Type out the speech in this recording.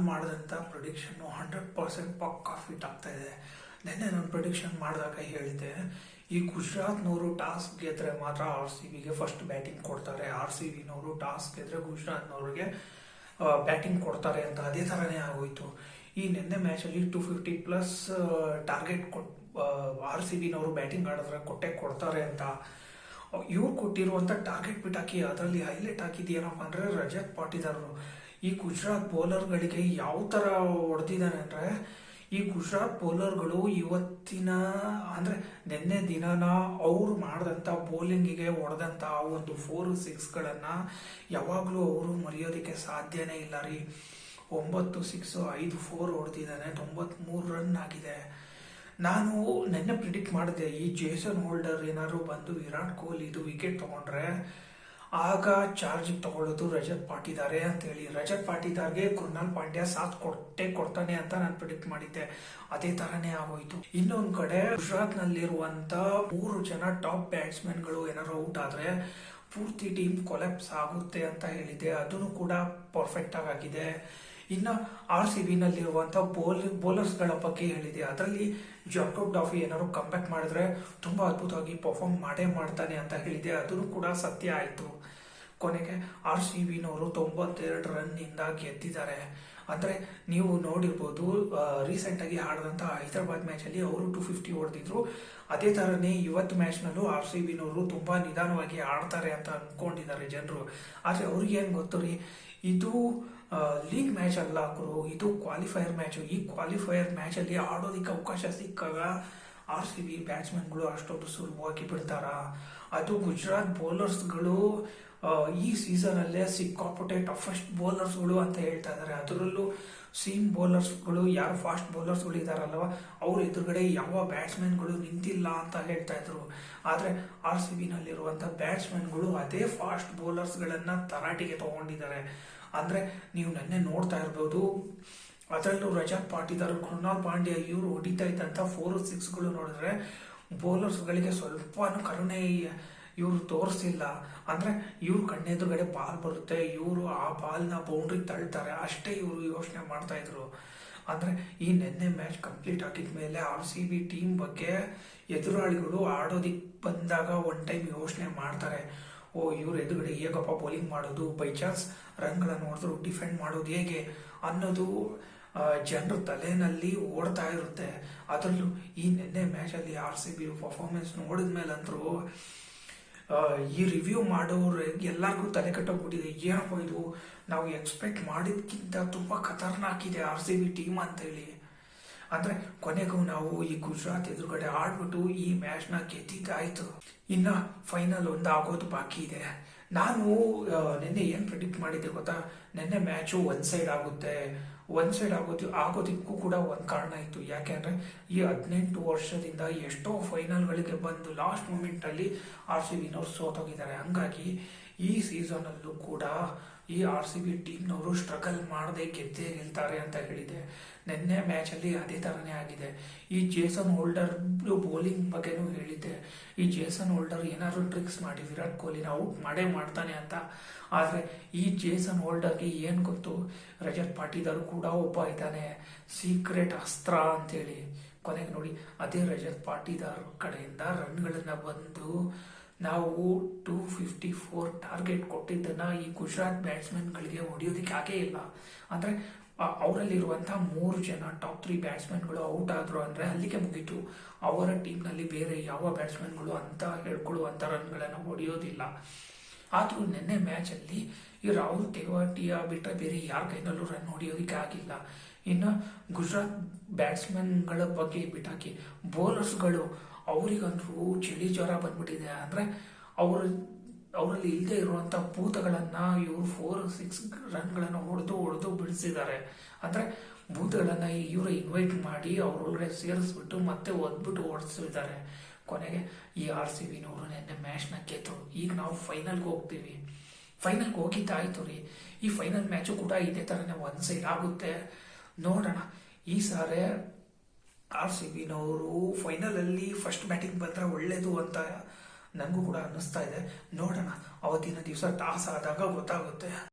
ಮಾಡಿದಂಥ ಪ್ರಿಡಿಕ್ಷನ್ನು 100% ಪಕ್ಕಾ ಫಿಟ್ ಆಗ್ತಾ ಇದೆ. ನಿನ್ನೆ ನಾನು ಪ್ರಿಡಿಕ್ಷನ್ ಮಾಡಿದಾಗ ಹೇಳಿದ್ದೆ, ಈ ಗುಜರಾತ್ನವರು ಟಾಸ್ ಗೆದ್ರೆ ಮಾತ್ರ RCBಗೆ ಫಸ್ಟ್ ಬ್ಯಾಟಿಂಗ್ ಕೊಡ್ತಾರೆ, RCBನವರು ಟಾಸ್ ಗೆದ್ರೆ ಗುಜರಾತ್ನವ್ರಿಗೆ ಬ್ಯಾಟಿಂಗ್ ಕೊಡ್ತಾರೆ ಅಂತ. ಅದೇ ಥರನೇ ಆಗೋಯ್ತು. ಈ ನಿನ್ನೆ ಮ್ಯಾಚಲ್ಲಿ 250+ ಟಾರ್ಗೆಟ್ RCBನವರು ಬ್ಯಾಟಿಂಗ್ ಆಡಿದ್ರೆ ಕೊಡ್ತಾರೆ ಅಂತ. ಇವ್ರು ಕೊಟ್ಟಿರುವಂಥ ಟಾರ್ಗೆಟ್ ಬಿಟ್ ಹಾಕಿ ಅದರಲ್ಲಿ ಹೈಲೈಟ್ ಹಾಕಿದ್ದೇನಪ್ಪ ಅಂದರೆ ರಜತ್ ಪಾಟಿದಾರರು ಈ ಗುಜರಾತ್ ಬೌಲರ್ಗಳಿಗೆ ಯಾವ ಥರ ಹೊಡೆದಿದ್ದಾನೆ ಅಂದರೆ, ಈ ಗುಜರಾತ್ ಬೌಲರ್ಗಳು ಇವತ್ತಿನ ಅಂದರೆ ನಿನ್ನೆ ದಿನನ ಅವ್ರು ಮಾಡಿದಂಥ ಬೌಲಿಂಗಿಗೆ ಹೊಡೆದಂಥ ಒಂದು 4-6ಗಳನ್ನು ಯಾವಾಗಲೂ ಅವರು ಮರೆಯೋದಕ್ಕೆ ಸಾಧ್ಯನೇ ಇಲ್ಲ ರೀ. 9 6 5 4 ಹೊಡೆದಿದ್ದಾನೆ, 93 ರನ್ ಆಗಿದೆ. ನಾನು ನಿನ್ನೆ ಪ್ರಿಡಿಕ್ಟ್ ಮಾಡಿದೆ, ಈ ಜೇಸನ್ ಹೋಲ್ಡರ್ ಏನಾದ್ರು ಬಂದು ವಿರಾಟ್ ಕೊಹ್ಲಿ ಇದು ವಿಕೆಟ್ ತಗೊಂಡ್ರೆ ಆಗ ಚಾರ್ಜಿಗೆ ತಗೊಳ್ಳೋದು ರಜತ್ ಪಾಟಿದಾರೆ ಅಂತೇಳಿ. ರಜತ್ ಪಾಟಿದಾರ್ಗೆ ಕೃಣಾಲ್ ಪಾಂಡ್ಯ ಸಾಥ್ ಕೊಡ್ತಾನೆ ಅಂತ ನಾನು ಪ್ರಿಡಿಕ್ಟ್ ಮಾಡಿದ್ದೆ. ಅದೇ ತರನೇ ಆಗೋಯ್ತು. ಇನ್ನೊಂದು ಕಡೆ ಗುಜರಾತ್ ನಲ್ಲಿರುವಂತ 3 ಜನ ಟಾಪ್ ಬ್ಯಾಟ್ಸ್ಮನ್ಗಳು ಏನಾದ್ರು ಔಟ್ ಆದ್ರೆ ಪೂರ್ತಿ ಟೀಮ್ ಕೊಲ್ಯಾಪ್ಸ್ ಆಗುತ್ತೆ ಅಂತ ಹೇಳಿದ್ದೆ. ಅದನ್ನು ಕೂಡ ಪರ್ಫೆಕ್ಟ್ ಆಗಿದೆ. ಇನ್ನು RCBನಲ್ಲಿರುವಂಥ ಬೌಲರ್ಸ್ಗಳ ಬಗ್ಗೆ ಹೇಳಿದೆ. ಅದರಲ್ಲಿ ಜಾಕೋಬ್ ಡಾಫಿ ಏನಾದ್ರು ಕಂಬ್ಯಾಕ್ ಮಾಡಿದ್ರೆ ತುಂಬ ಅದ್ಭುತವಾಗಿ ಪರ್ಫಾರ್ಮ್ ಮಾಡ್ತಾನೆ ಅಂತ ಹೇಳಿದೆ. ಅದನ್ನು ಕೂಡ ಸತ್ಯ ಆಯಿತು. ಕೊನೆಗೆ RCBನವರು 92 ರನ್ನಿಂದ ಗೆದ್ದಿದ್ದಾರೆ. ಅಂದರೆ ನೀವು ನೋಡಿರ್ಬೋದು, ರೀಸೆಂಟಾಗಿ ಆಡಿದಂಥ ಹೈದರಾಬಾದ್ ಮ್ಯಾಚಲ್ಲಿ ಅವರು 250 ಹೊಡೆದಿದ್ರು. ಅದೇ ಥರನೇ ಇವತ್ತು ಮ್ಯಾಚ್ನಲ್ಲೂ RCBನವರು ತುಂಬ ನಿಧಾನವಾಗಿ ಆಡ್ತಾರೆ ಅಂತ ಅಂದ್ಕೊಂಡಿದ್ದಾರೆ ಜನರು. ಆದರೆ ಅವ್ರಿಗೇನು ಗೊತ್ತು ರೀ, ಇದು ಲೀಗ್ ಮ್ಯಾಚ್ ಅಲ್ಲ ಗುರು, ಇದು ಕ್ವಾಲಿಫೈಯರ್ ಮ್ಯಾಚು. ಈ ಕ್ವಾಲಿಫೈಯರ್ ಮ್ಯಾಚಲ್ಲಿ ಆಡೋದಕ್ಕೆ ಅವಕಾಶ ಸಿಕ್ಕಾಗ RCB ಬ್ಯಾಟ್ಸ್ಮನ್ಗಳು ಅಷ್ಟೊಂದು ಸುಲಭವಾಗಿ ಬಿಡ್ತಾರ? ಅದು ಗುಜರಾತ್ ಬೌಲರ್ಸ್ಗಳು ಈ ಸೀಸನಲ್ಲೇ ಸಿಕ್ಕಾಪಟ್ಟೆ ಟಫೆಸ್ಟ್ ಬೌಲರ್ಸ್ಗಳು ಅಂತ ಹೇಳ್ತಾ ಇದ್ದಾರೆ. ಅದರಲ್ಲೂ ಸೀಮ್ ಬೌಲರ್ಸ್ಗಳು, ಯಾರು ಫಾಸ್ಟ್ ಬೌಲರ್ಸ್ಗಳು ಇದ್ದಾರಲ್ವ, ಅವ್ರ ಎದುರುಗಡೆ ಯಾವ ಬ್ಯಾಟ್ಸ್ಮನ್ಗಳು ನಿಂತಿಲ್ಲ ಅಂತ ಹೇಳ್ತಾ ಇದ್ರು. ಆದರೆ RCBನಲ್ಲಿರುವಂಥ ಬ್ಯಾಟ್ಸ್ಮನ್ಗಳು ಅದೇ ಫಾಸ್ಟ್ ಬೌಲರ್ಸ್ಗಳನ್ನು ತರಾಟೆಗೆ ತಗೊಂಡಿದ್ದಾರೆ. ಅಂದರೆ ನೀವು ನೆನ್ನೆ ನೋಡ್ತಾ ಇರ್ಬೋದು, ಅದರಲ್ಲೂ ರಜತ್ ಪಾಟಿದಾರ್, ಕೃಣಾಲ್ ಪಾಂಡ್ಯ ಇವರು ಹೊಡಿತಾ ಇದ್ದಂಥ 4-6ಗಳು ನೋಡಿದ್ರೆ ಬೌಲರ್ಸ್ಗಳಿಗೆ ಸ್ವಲ್ಪನೂ ಕರುಣೆ ಇವರು ತೋರಿಸಿಲ್ಲ. ಅಂದರೆ ಇವ್ರು ಕಣ್ಣೆದುರುಗಡೆ ಬಾಲ್ ಬರುತ್ತೆ, ಇವರು ಆ ಬಾಲ್ನ ಬೌಂಡ್ರಿಗೆ ತಳ್ತಾರೆ, ಅಷ್ಟೇ ಇವರು ಯೋಚನೆ ಮಾಡ್ತಾ ಇದ್ರು. ಅಂದರೆ ಈ ನಿನ್ನೆ ಮ್ಯಾಚ್ ಕಂಪ್ಲೀಟ್ ಆಗಿದ ಮೇಲೆ RCB ಟೀಮ್ ಬಗ್ಗೆ ಎದುರಾಳಿಗಳು ಆಡೋದಿಕ್ಕೆ ಬಂದಾಗ ಒನ್ ಟೈಮ್ ಯೋಚನೆ ಮಾಡ್ತಾರೆ. ಇವ್ರ ಎದುರುಗಡೆ ಹೇಗಪ್ಪ ಬೌಲಿಂಗ್ ಮಾಡೋದು, ಬೈ ಚಾನ್ಸ್ ರನ್ಗಳನ್ನು ನೋಡಿದ್ರು ಡಿಫೆಂಡ್ ಮಾಡೋದು ಹೇಗೆ ಅನ್ನೋದು ಜನರ ತಲೆನಲ್ಲಿ ಓಡ್ತಾ ಇರುತ್ತೆ. ಅದರಲ್ಲೂ ಈ ನಿನ್ನೆ ಮ್ಯಾಚಲ್ಲಿ RCB ಪರ್ಫಾರ್ಮೆನ್ಸ್ ನೋಡಿದ ಮೇಲಂತರೂ ಈ ರಿವ್ಯೂ ಮಾಡೋರು ಎಲ್ಲರಿಗೂ ತಲೆ ಕಟ್ಟೋಗ್ಬಿಟ್ಟಿದೆ. ಏನಪ್ಪ ಇದು, ನಾವು ಎಕ್ಸ್ಪೆಕ್ಟ್ ಮಾಡಿದ್ಕಿಂತ ತುಂಬ ಖತರ್ನಾಕ್ ಇದೆ RCB ಟೀಮ್ ಅಂತೇಳಿ. ಅಂದರೆ ಕೊನೆಗೂ ನಾವು ಈ ಗುಜರಾತ್ ಎದುರುಗಡೆ ಆಡ್ಬಿಟ್ಟು ಈ ಮ್ಯಾಚ್ನ ಗೆದ್ದಿದ್ದಾಯ್ತು. ಇನ್ನು ಫೈನಲ್ ಒಂದು ಆಗೋದು ಬಾಕಿ ಇದೆ. ನಾನು ನಿನ್ನೆ ಏನು ಪ್ರಿಡಿಕ್ಟ್ ಮಾಡಿದ್ದೆ ಗೊತ್ತಾ, ನಿನ್ನೆ ಮ್ಯಾಚು ಒನ್ ಸೈಡ್ ಆಗುತ್ತೆ. ಒನ್ ಸೈಡ್ ಆಗೋದಕ್ಕೂ ಕೂಡ ಒಂದು ಕಾರಣ ಇತ್ತು. ಯಾಕೆಂದರೆ ಈ 18 ವರ್ಷದಿಂದ ಎಷ್ಟೋ ಫೈನಲ್ಗಳಿಗೆ ಬಂದು ಲಾಸ್ಟ್ ಮೂಮೆಂಟಲ್ಲಿ RCBನವ್ರು ಸೋತೋಗಿದ್ದಾರೆ. ಹಂಗಾಗಿ ಈ ಸೀಸನಲ್ಲೂ ಕೂಡ ಈ RCB ಟೀಮ್ನವರು ಸ್ಟ್ರಗಲ್ ಮಾಡದೆ ಗೆಲ್ತಾರೆ ಅಂತ ಹೇಳಿದೆ. ನಿನ್ನೆ ಮ್ಯಾಚಲ್ಲಿ ಅದೇ ಥರನೇ ಆಗಿದೆ. ಈ ಜೇಸನ್ ಹೋಲ್ಡರ್ ಬೌಲಿಂಗ್ ಬಗ್ಗೆನೂ ಹೇಳಿದ್ದೆ. ಈ ಜೇಸನ್ ಹೋಲ್ಡರ್ ಏನಾದ್ರು ಟ್ರಿಕ್ಸ್ ಮಾಡಿ ವಿರಾಟ್ ಕೊಹ್ಲಿನ ಔಟ್ ಮಾಡ್ತಾನೆ ಅಂತ. ಆದರೆ ಈ ಜೇಸನ್ ಹೋಲ್ಡರ್ಗೆ ಏನು ಗೊತ್ತು, ರಜತ್ ಪಾಟಿದಾರ್ ಕೂಡ ಒಬ್ಬ ಇದ್ದಾನೆ, ಸೀಕ್ರೆಟ್ ಅಸ್ತ್ರ ಅಂತೇಳಿ. ಕೊನೆಗೆ ನೋಡಿ, ಅದೇ ರಜತ್ ಪಾಟಿದಾರ್ ಕಡೆಯಿಂದ ರನ್ಗಳನ್ನ ಬಂದು ನಾವು 254 ಟಾರ್ಗೆಟ್ ಕೊಟ್ಟಿದ್ದನ್ನ ಈ ಗುಜರಾತ್ ಬ್ಯಾಟ್ಸ್ಮನ್ಗಳಿಗೆ ಹೊಡೆಯೋದಕ್ಕೆ ಆಗೇ ಇಲ್ಲ. ಅಂದರೆ ಅವರಲ್ಲಿರುವಂಥ 3 ಜನ ಟಾಪ್ 3 ಬ್ಯಾಟ್ಸ್ಮನ್ಗಳು ಔಟ್ ಆದ್ರು ಅಂದರೆ ಅಲ್ಲಿಗೆ ಮುಗೀತು. ಅವರ ಟೀಮ್ನಲ್ಲಿ ಬೇರೆ ಯಾವ ಬ್ಯಾಟ್ಸ್ಮನ್ಗಳು ಅಂತ ಹೇಳ್ಕೊಳ್ಳುವಂಥ ರನ್ಗಳನ್ನು ಹೊಡೆಯೋದಿಲ್ಲ. ಆದರೂ ನಿನ್ನೆ ಮ್ಯಾಚಲ್ಲಿ ಈ ರಾಹುಲ್ ತೆವಾಟಿಯಾ ಬಿಟ್ಟರೆ ಬೇರೆ ಯಾರ ಕೈನಲ್ಲೂ ರನ್ ಹೊಡೆಯೋದಕ್ಕೆ ಆಗಿಲ್ಲ. ಇನ್ನು ಗುಜರಾತ್ ಬ್ಯಾಟ್ಸ್ಮನ್ಗಳ ಬಗ್ಗೆ ಬಿಟ್ಟಾಕಿ ಬೌಲರ್ಸ್ಗಳು, ಅವರಿಗಂತೂ ಚಳಿ ಜ್ವರ ಬಂದ್ಬಿಟ್ಟಿದೆ. ಅಂದರೆ ಅವರಲ್ಲಿ ಇಲ್ಲದೆ ಇರುವಂಥ ಭೂತಗಳನ್ನು ಇವರು 4-6 ರನ್ಗಳನ್ನು ಹೊಡೆದು ಬಿಡಿಸಿದ್ದಾರೆ. ಅಂದರೆ ಭೂತಗಳನ್ನು ಇವರು ಇನ್ವೈಟ್ ಮಾಡಿ ಅವರೊಳಗಡೆ ಸೇರಿಸ್ಬಿಟ್ಟು ಮತ್ತೆ ಒದ್ಬಿಟ್ಟು ಓಡಿಸಿದ್ದಾರೆ. ಕೊನೆಗೆ ಈ RCBನವರು ನಿನ್ನೆ ಮ್ಯಾಚ್ನ ಗೆದ್ರು. ಈಗ ನಾವು ಫೈನಲ್ಗೆ ಹೋಗ್ತೀವಿ. ಫೈನಲ್ಗೆ ಹೋಗಿದ್ದಾಯ್ತು ರೀ. ಈ ಫೈನಲ್ ಮ್ಯಾಚು ಕೂಡ ಇದೇ ಥರನೇ ಒನ್ ಸೈಡ್ ಆಗುತ್ತೆ. ನೋಡೋಣ, ಈ ಸಾರಿ RCBನವರು ಫೈನಲಲ್ಲಿ ಫಸ್ಟ್ ಬ್ಯಾಟಿಂಗ್ ಬಂದರೆ ಒಳ್ಳೇದು ಅಂತ ನನಗೂ ಕೂಡ ಅನ್ನಿಸ್ತಾ ಇದೆ. ನೋಡೋಣ, ಅವತ್ತಿನ ದಿವಸ ಟಾಸ್ ಆದಾಗ ಗೊತ್ತಾಗುತ್ತೆ.